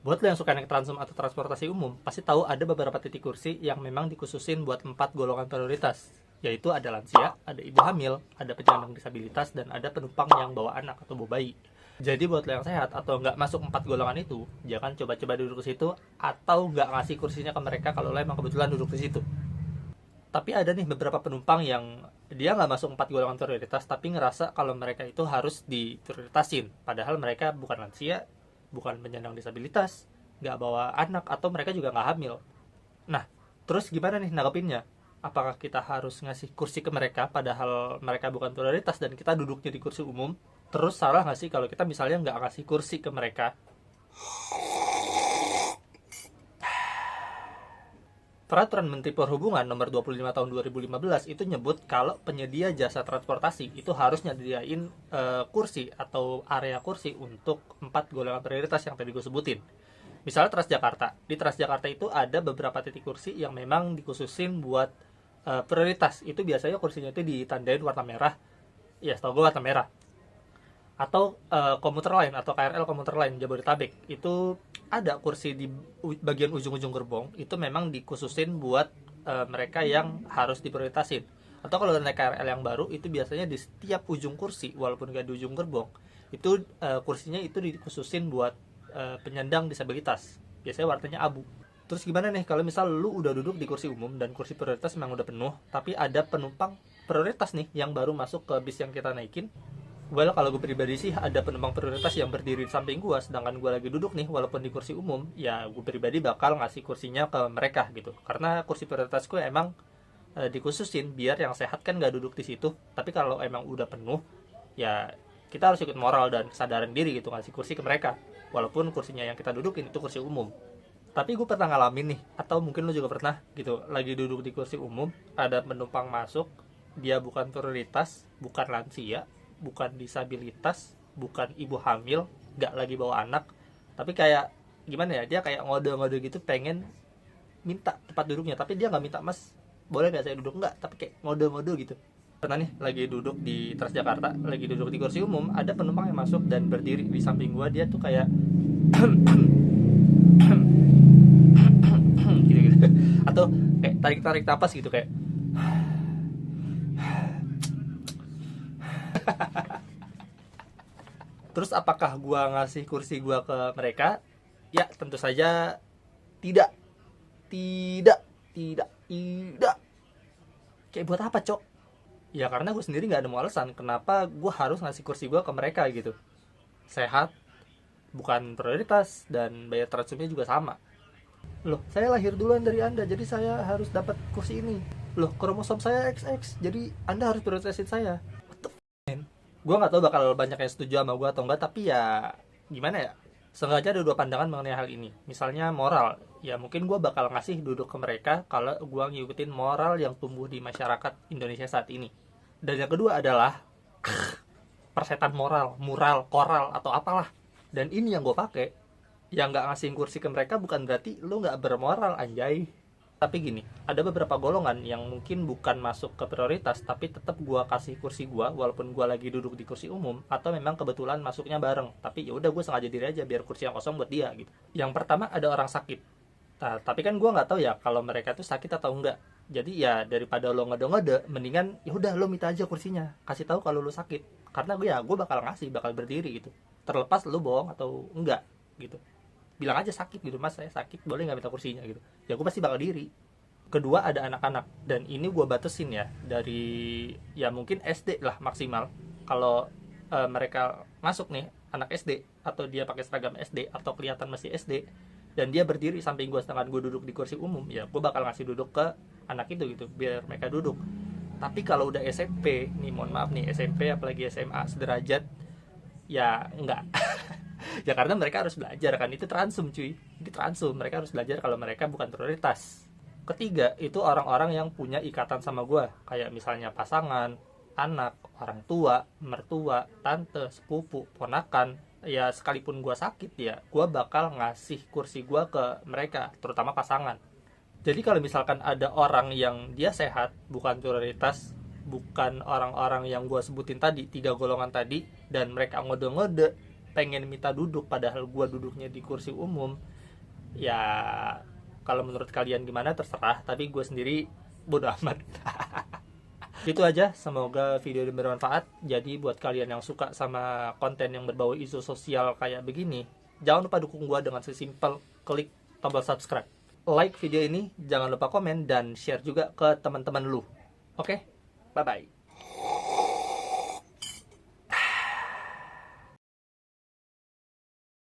Buat lo yang suka naik transum atau transportasi umum, pasti tahu ada beberapa titik kursi yang memang dikhususin buat 4 golongan prioritas, yaitu ada lansia, ada ibu hamil, ada penyandang disabilitas, dan ada penumpang yang bawa anak atau bawa bayi. Jadi buat lo yang sehat atau nggak masuk 4 golongan itu, jangan coba-coba duduk di situ atau nggak ngasih kursinya ke mereka kalau lo emang kebetulan duduk di situ. Tapi ada nih beberapa penumpang yang dia nggak masuk 4 golongan prioritas tapi ngerasa kalau mereka itu harus diprioritasin, padahal mereka bukan lansia, bukan penyandang disabilitas, nggak bawa anak, atau mereka juga nggak hamil. Nah, terus gimana nih nanggepinnya? Apakah kita harus ngasih kursi ke mereka padahal mereka bukan prioritas dan kita duduknya di kursi umum? Terus salah nggak sih kalau kita misalnya nggak ngasih kursi ke mereka? Peraturan Menteri Perhubungan Nomor 25 Tahun 2015 itu nyebut kalau penyedia jasa transportasi itu harus nyediain kursi atau area kursi untuk 4 golongan prioritas yang tadi gue sebutin. Misalnya Transjakarta. Di Transjakarta itu ada beberapa titik kursi yang memang dikhususin buat prioritas. Itu biasanya kursinya itu ditandain warna merah. Ya, setahu gue warna merah. Atau komuter lain atau KRL komuter lain Jabodetabek itu ada kursi di bagian ujung-ujung gerbong itu memang dikhususin buat mereka yang harus diprioritasin. Atau kalau naik KRL yang baru itu biasanya di setiap ujung kursi walaupun gak di ujung gerbong itu kursinya itu dikhususin buat penyandang disabilitas, biasanya warnanya abu. Terus gimana nih kalau misal lu udah duduk di kursi umum dan kursi prioritas memang udah penuh tapi ada penumpang prioritas nih yang baru masuk ke bis yang kita naikin? Well, kalau gue pribadi sih ada penumpang prioritas yang berdiri di samping gue sedangkan gue lagi duduk nih walaupun di kursi umum, ya gue pribadi bakal ngasih kursinya ke mereka gitu. Karena kursi prioritas gue emang dikhususin biar yang sehat kan gak duduk di situ. Tapi kalau emang udah penuh, ya kita harus ikut moral dan kesadaran diri gitu ngasih kursi ke mereka. Walaupun kursinya yang kita dudukin itu kursi umum. Tapi gue pernah ngalamin nih, atau mungkin lo juga pernah gitu, lagi duduk di kursi umum, ada penumpang masuk, dia bukan prioritas, bukan lansia, bukan disabilitas, bukan ibu hamil, gak lagi bawa anak, tapi kayak gimana ya, dia kayak ngode-ngode gitu pengen minta tempat duduknya, tapi dia nggak minta, mas boleh nggak saya duduk, nggak, tapi kayak ngode-ngode gitu. Pernah nih lagi duduk di Transjakarta, lagi duduk di kursi umum, ada penumpang yang masuk dan berdiri di samping gua, dia tuh kayak gitu-gitu, atau kayak tarik-tarik napas gitu kayak terus apakah gua ngasih kursi gua ke mereka? Ya, tentu saja tidak. Tidak, tidak, tidak. Kayak buat apa, Cok? Ya karena gue sendiri nggak ada alasan kenapa gue harus ngasih kursi gue ke mereka gitu. Sehat, bukan prioritas, dan bayar transfernya juga sama. Loh, saya lahir duluan dari Anda, jadi saya harus dapat kursi ini. Loh, kromosom saya XX, jadi Anda harus prioritasin saya. What the f***, man? Gue nggak tahu bakal banyak yang setuju sama gue atau enggak, tapi ya gimana ya? Sengaja ada dua pandangan mengenai hal ini. Misalnya moral, ya mungkin gue bakal ngasih duduk ke mereka kalau gue ngikutin moral yang tumbuh di masyarakat Indonesia saat ini. Dan yang kedua adalah persetan moral, mural, koral, atau apalah. Dan ini yang gue pakai. Yang nggak ngasih kursi ke mereka bukan berarti lo nggak bermoral, anjay. Tapi gini, ada beberapa golongan yang mungkin bukan masuk ke prioritas, tapi tetap gue kasih kursi gue walaupun gue lagi duduk di kursi umum, atau memang kebetulan masuknya bareng. Tapi ya udah, gue sengaja diri aja biar kursi yang kosong buat dia gitu. Yang pertama ada orang sakit. Nah, tapi kan gue nggak tahu ya kalau mereka tuh sakit atau enggak. Jadi ya daripada lo ngode-ngode, mendingan ya udah lo minta aja kursinya, kasih tahu kalau lo sakit. Karena gue bakal ngasih, bakal berdiri gitu. Terlepas lo bohong atau enggak gitu. Bilang aja sakit gitu, mas saya sakit, boleh nggak minta kursinya gitu. Ya gue pasti bakal diri. Kedua ada anak-anak, dan ini gue batasin ya dari ya mungkin SD lah maksimal. Kalau mereka masuk nih anak SD atau dia pakai seragam SD atau kelihatan masih SD dan dia berdiri samping gue sedangkan gue duduk di kursi umum, ya gue bakal ngasih duduk ke anak itu gitu biar mereka duduk. Tapi kalau udah SMP nih, mohon maaf nih, SMP apalagi SMA sederajat, ya enggak. Ya karena mereka harus belajar kan, itu transum cuy, itu transum, mereka harus belajar kalau mereka bukan prioritas. Ketiga itu orang-orang yang punya ikatan sama gue, kayak misalnya pasangan, anak, orang tua, mertua, tante, sepupu, ponakan. Ya sekalipun gue sakit, ya gue bakal ngasih kursi gue ke mereka, terutama pasangan. Jadi kalau misalkan ada orang yang dia sehat, bukan prioritas, bukan orang-orang yang gue sebutin tadi, 3 golongan tadi, dan mereka ngode-ngode pengen minta duduk padahal gue duduknya di kursi umum, Ya kalau menurut kalian gimana terserah, tapi gue sendiri bodo amat. Itu aja, semoga video ini bermanfaat. Jadi buat kalian yang suka sama konten yang berbau isu sosial kayak begini, jangan lupa dukung gue dengan sesimpel klik tombol subscribe, like video ini, jangan lupa komen dan share juga ke teman-teman lu. Oke, bye bye.